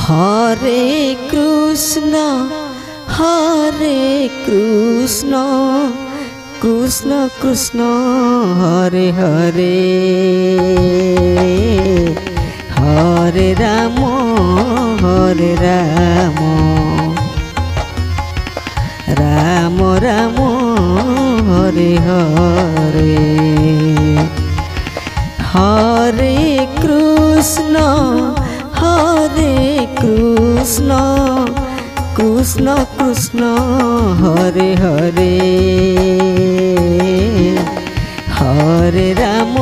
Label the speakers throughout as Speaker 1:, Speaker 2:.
Speaker 1: Hare Krishna Krishna Krishna Hare Hare Hare Ram Ram Ram Hare Hare Hare Krishna Krishna Krishna Hare Hare Hare Ram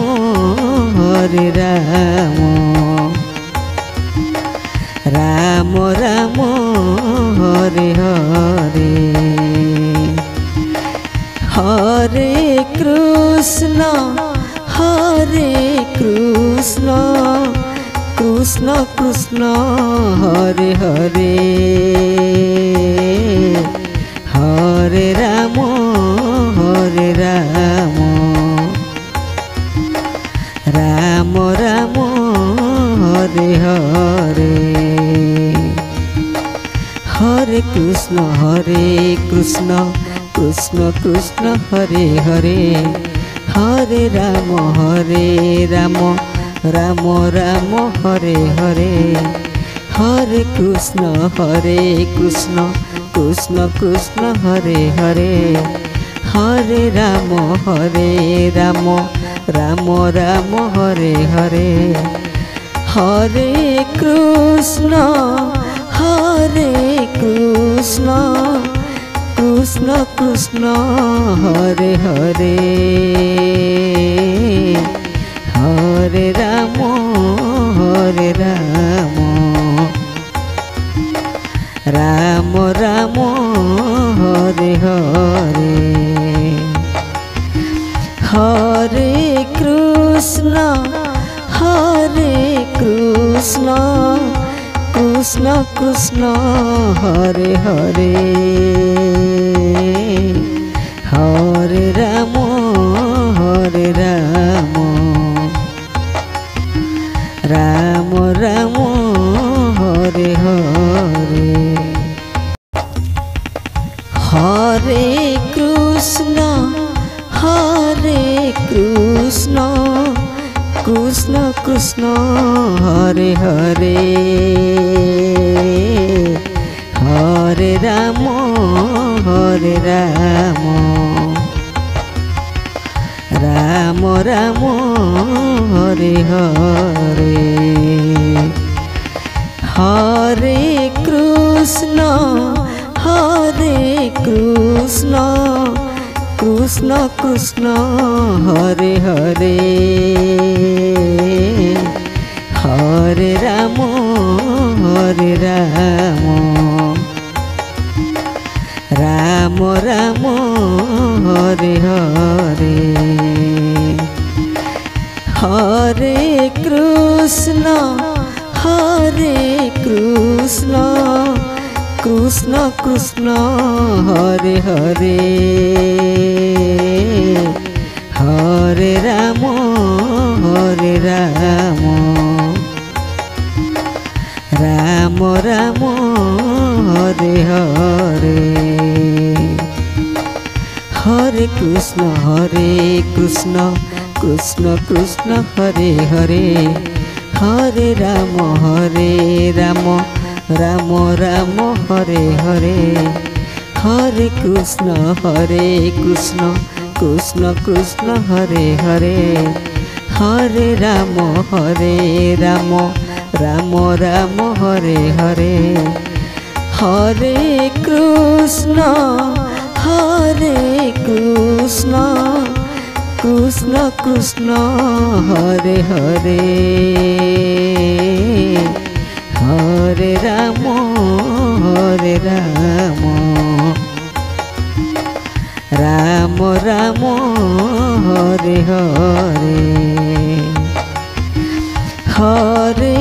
Speaker 1: Ram Ram Hare Hare Hare Krishna Krishna Krishna Hare Hare Hare Ram Ram Ram Hare Hare Hare Krishna Krishna Krishna Hare Hare Hare Ram Ram Ram Hare Hare Hare Krishna Krishna Krishna Hare Hare Hare Ram Ram Ram Hare Hare Hare Krishna Krishna Krishna Hare Hare Hare Ram Ram Ram Hare Hare Hare Krishna Krishna Krishna Hare Hare Hare Ram Ram Ram Hare Hare Hare Krishna Krishna Krishna Hare Hare Hare Ram Ram Ram Hare Hare Hare Krishna Krishna Krishna Hare Hare Hare Ram Ram Ram Hare Hare Hare Krishna Krishna Krishna Hare Hare Hare Ram Ram Ram Hare Hare Hare Krishna Krishna Krishna Hare Hare Hare Ram Ram Ram Hare Hare Hare Krishna Krishna Krishna Hare Hare Hare Ram Ram Ram Hare Hare Hare Krishna Krishna Krishna Hare Hare Hare Ram Ram Ram Hare Hare Hare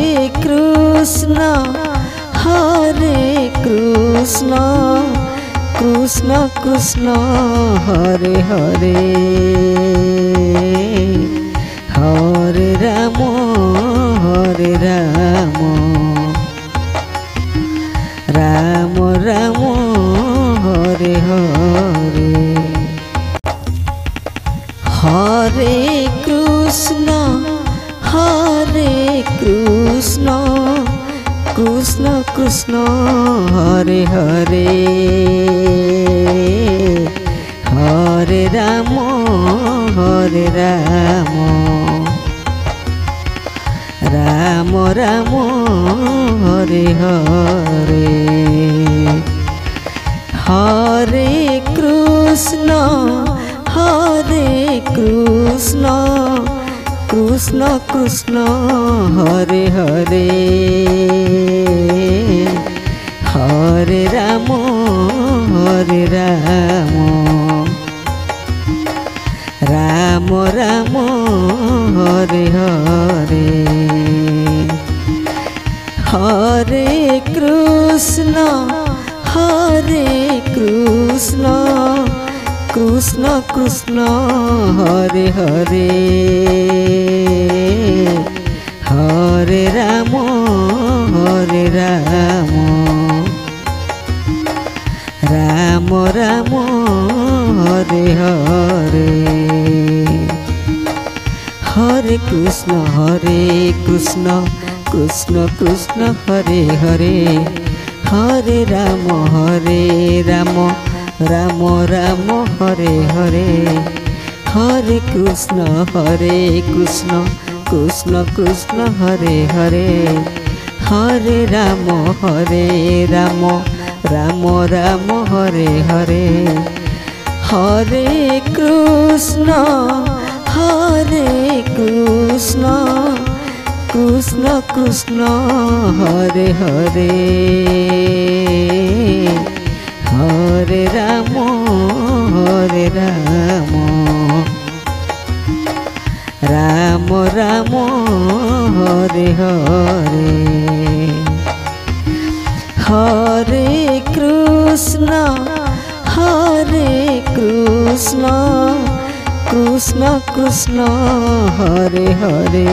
Speaker 1: Krishna Krishna Krishna Hare Hare Hare Ram Krishna Krishna Hare Hare Hare Ram Ram Ram Hare Hare Hare Krishna Krishna Krishna Hare Hare Hare Ram Ram Ram Hare Hare Hare Krishna Krishna Krishna Hare Hare Hare Ram Ram Ram Hare Hare Hare Krishna Krishna Krishna Hare Hare Hare Ram Ram Hare Hare Hare Krishna Krishna Krishna Hare Hare Hare Ram Ram Hare Hare Hare Krishna Krishna Krishna Hare Hare Hare Ram Ram Ram Hare Hare Hare Krishna Krishna Krishna Hare Hare